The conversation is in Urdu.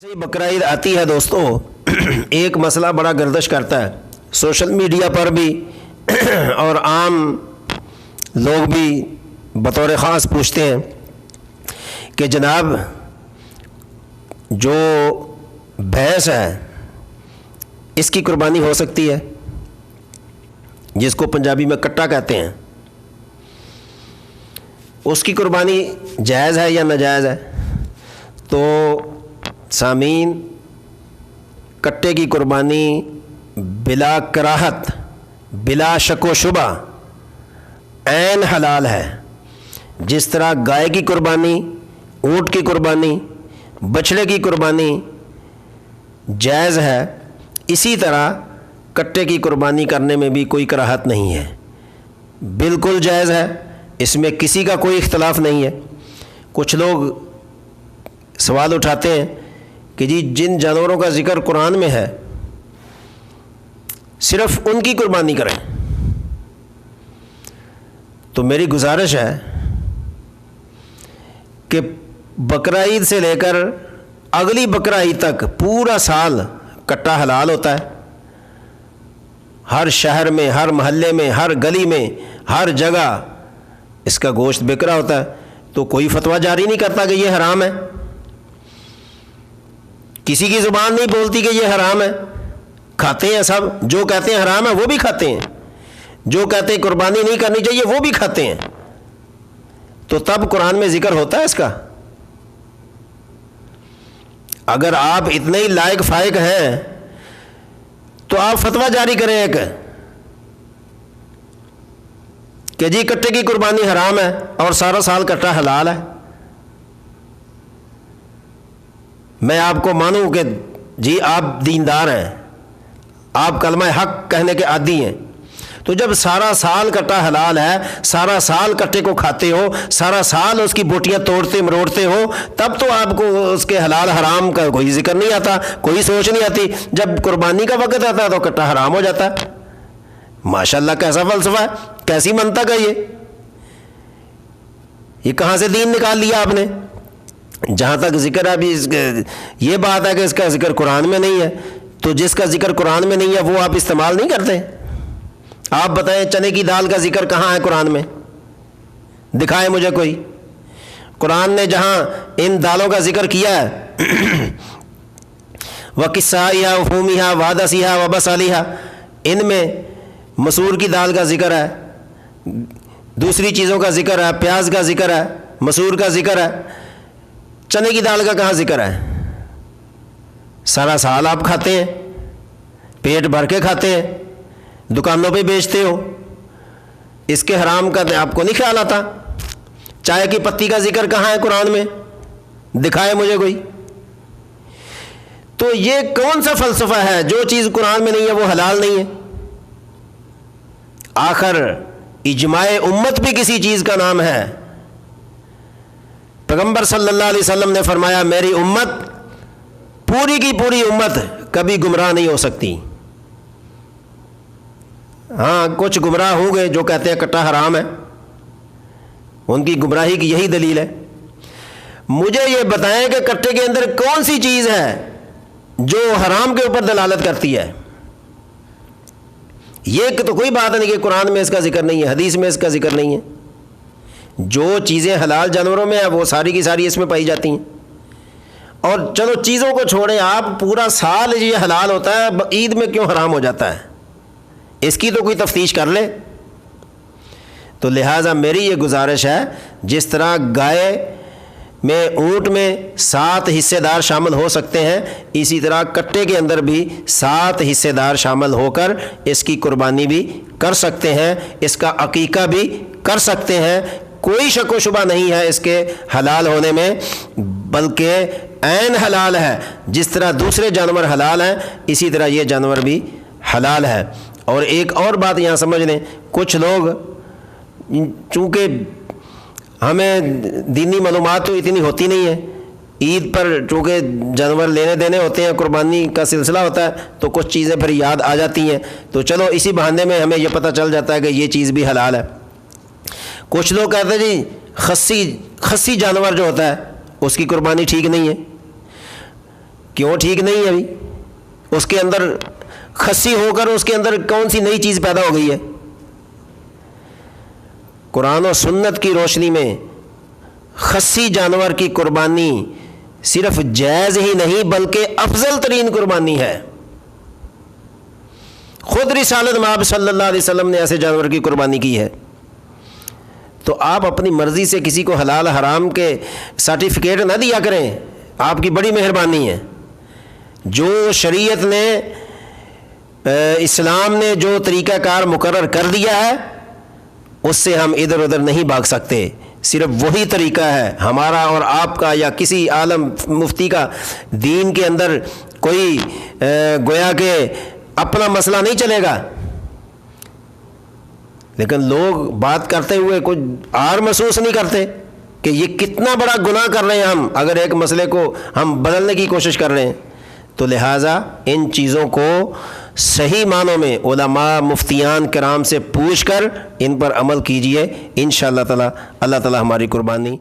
بقرہ عید آتی ہے دوستوں، ایک مسئلہ بڑا گردش کرتا ہے سوشل میڈیا پر بھی اور عام لوگ بھی بطور خاص پوچھتے ہیں کہ جناب جو بھینس ہے اس کی قربانی ہو سکتی ہے، جس کو پنجابی میں کٹا کہتے ہیں، اس کی قربانی جائز ہے یا ناجائز ہے؟ تو سامعین، کٹے کی قربانی بلا کراہت، بلا شک و شبہ عین حلال ہے۔ جس طرح گائے کی قربانی، اونٹ کی قربانی، بچھڑے کی قربانی جائز ہے، اسی طرح کٹے کی قربانی کرنے میں بھی کوئی کراہت نہیں ہے، بالکل جائز ہے، اس میں کسی کا کوئی اختلاف نہیں ہے۔ کچھ لوگ سوال اٹھاتے ہیں کہ جی جن جانوروں کا ذکر قرآن میں ہے صرف ان کی قربانی کریں، تو میری گزارش ہے کہ بقرہ عید سے لے کر اگلی بقرہ عید تک پورا سال کٹا حلال ہوتا ہے۔ ہر شہر میں، ہر محلے میں، ہر گلی میں، ہر جگہ اس کا گوشت بک رہا ہوتا ہے، تو کوئی فتویٰ جاری نہیں کرتا کہ یہ حرام ہے، کسی کی زبان نہیں بولتی کہ یہ حرام ہے، کھاتے ہیں سب، جو کہتے ہیں حرام ہے وہ بھی کھاتے ہیں، جو کہتے ہیں قربانی نہیں کرنی چاہیے وہ بھی کھاتے ہیں، تو تب قرآن میں ذکر ہوتا ہے اس کا؟ اگر آپ اتنے ہی لائق فائق ہیں تو آپ فتویٰ جاری کریں ایک کہ جی کٹے کی قربانی حرام ہے اور سارا سال کٹا حلال ہے۔ میں آپ کو مانوں کہ جی آپ دیندار ہیں، آپ کلمہ حق کہنے کے عادی ہیں، تو جب سارا سال کٹا حلال ہے، سارا سال کٹے کو کھاتے ہو، سارا سال اس کی بوٹیاں توڑتے مروڑتے ہو، تب تو آپ کو اس کے حلال حرام کا کوئی ذکر نہیں آتا، کوئی سوچ نہیں آتی۔ جب قربانی کا وقت آتا ہے تو کٹا حرام ہو جاتا ہے۔ ماشاءاللہ کیسا فلسفہ ہے، کیسی منطق ہے یہ کہاں سے دین نکال لیا آپ نے؟ جہاں تک ذکر ہے ابھی یہ بات ہے کہ اس کا ذکر قرآن میں نہیں ہے، تو جس کا ذکر قرآن میں نہیں ہے وہ آپ استعمال نہیں کرتے؟ آپ بتائیں چنے کی دال کا ذکر کہاں ہے قرآن میں؟ دکھائیں مجھے کوئی۔ قرآن نے جہاں ان دالوں کا ذکر کیا ہے وَقِسَّائِهَا وَفُومِهَا وَعَدَسِهَا وَبَصَلِهَا، ان میں مسور کی دال کا ذکر ہے، دوسری چیزوں کا ذکر ہے، پیاز کا ذکر ہے، مسور کا ذکر ہے، چنے کی دال کا کہاں ذکر ہے؟ سارا سال آپ کھاتے ہیں، پیٹ بھر کے کھاتے ہیں، دکانوں پہ بیچتے ہو، اس کے حرام کا آپ کو نہیں خیال آتا؟ چائے کی پتی کا ذکر کہاں ہے قرآن میں؟ دکھائے مجھے کوئی۔ تو یہ کون سا فلسفہ ہے؟ جو چیز قرآن میں نہیں ہے وہ حلال نہیں ہے؟ آخر اجماع امت بھی کسی چیز کا نام ہے۔ پیغمبر صلی اللہ علیہ وسلم نے فرمایا میری امت، پوری کی پوری امت کبھی گمراہ نہیں ہو سکتی۔ ہاں کچھ گمراہ ہوں گے جو کہتے ہیں کٹا حرام ہے، ان کی گمراہی کی یہی دلیل ہے۔ مجھے یہ بتائیں کہ کٹے کے اندر کون سی چیز ہے جو حرام کے اوپر دلالت کرتی ہے؟ یہ تو کوئی بات نہیں کہ قرآن میں اس کا ذکر نہیں ہے، حدیث میں اس کا ذکر نہیں ہے۔ جو چیزیں حلال جانوروں میں ہیں وہ ساری کی ساری اس میں پائی جاتی ہیں۔ اور چلو چیزوں کو چھوڑیں، آپ پورا سال یہ حلال ہوتا ہے، عید میں کیوں حرام ہو جاتا ہے؟ اس کی تو کوئی تفتیش کر لے۔ تو لہٰذا میری یہ گزارش ہے، جس طرح گائے میں، اونٹ میں 7 حصے دار شامل ہو سکتے ہیں، اسی طرح کٹے کے اندر بھی 7 حصے دار شامل ہو کر اس کی قربانی بھی کر سکتے ہیں، اس کا عقیقہ بھی کر سکتے ہیں۔ کوئی شک و شبہ نہیں ہے اس کے حلال ہونے میں، بلکہ عین حلال ہے۔ جس طرح دوسرے جانور حلال ہیں اسی طرح یہ جانور بھی حلال ہے۔ اور ایک اور بات یہاں سمجھ لیں، کچھ لوگ چونکہ ہمیں دینی معلومات تو اتنی ہوتی نہیں ہے، عید پر چونکہ جانور لینے دینے ہوتے ہیں، قربانی کا سلسلہ ہوتا ہے، تو کچھ چیزیں پھر یاد آ جاتی ہیں، تو چلو اسی بہانے میں ہمیں یہ پتہ چل جاتا ہے کہ یہ چیز بھی حلال ہے۔ کچھ لوگ کہتے ہیں جی خصی جانور جو ہوتا ہے اس کی قربانی ٹھیک نہیں ہے، کیوں ٹھیک نہیں ہے ابھی؟ اس کے اندر خصی ہو کر اس کے اندر کون سی نئی چیز پیدا ہو گئی ہے؟ قرآن و سنت کی روشنی میں خصی جانور کی قربانی صرف جائز ہی نہیں بلکہ افضل ترین قربانی ہے۔ خود رسالت میں آپ صلی اللہ علیہ وسلم نے ایسے جانور کی قربانی کی ہے، تو آپ اپنی مرضی سے کسی کو حلال حرام کے سرٹیفکیٹ نہ دیا کریں، آپ کی بڑی مہربانی ہے۔ جو شریعت نے اسلام نے جو طریقہ کار مقرر کر دیا ہے اس سے ہم ادھر ادھر نہیں بھاگ سکتے، صرف وہی طریقہ ہے ہمارا اور آپ کا یا کسی عالم مفتی کا۔ دین کے اندر کوئی گویا کہ اپنا مسئلہ نہیں چلے گا، لیکن لوگ بات کرتے ہوئے کچھ آر محسوس نہیں کرتے کہ یہ کتنا بڑا گناہ کر رہے ہیں ہم اگر ایک مسئلے کو ہم بدلنے کی کوشش کر رہے ہیں۔ تو لہٰذا ان چیزوں کو صحیح معنوں میں علماء مفتیان کرام سے پوچھ کر ان پر عمل کیجئے، انشاءاللہ تعالی اللہ تعالی ہماری قربانی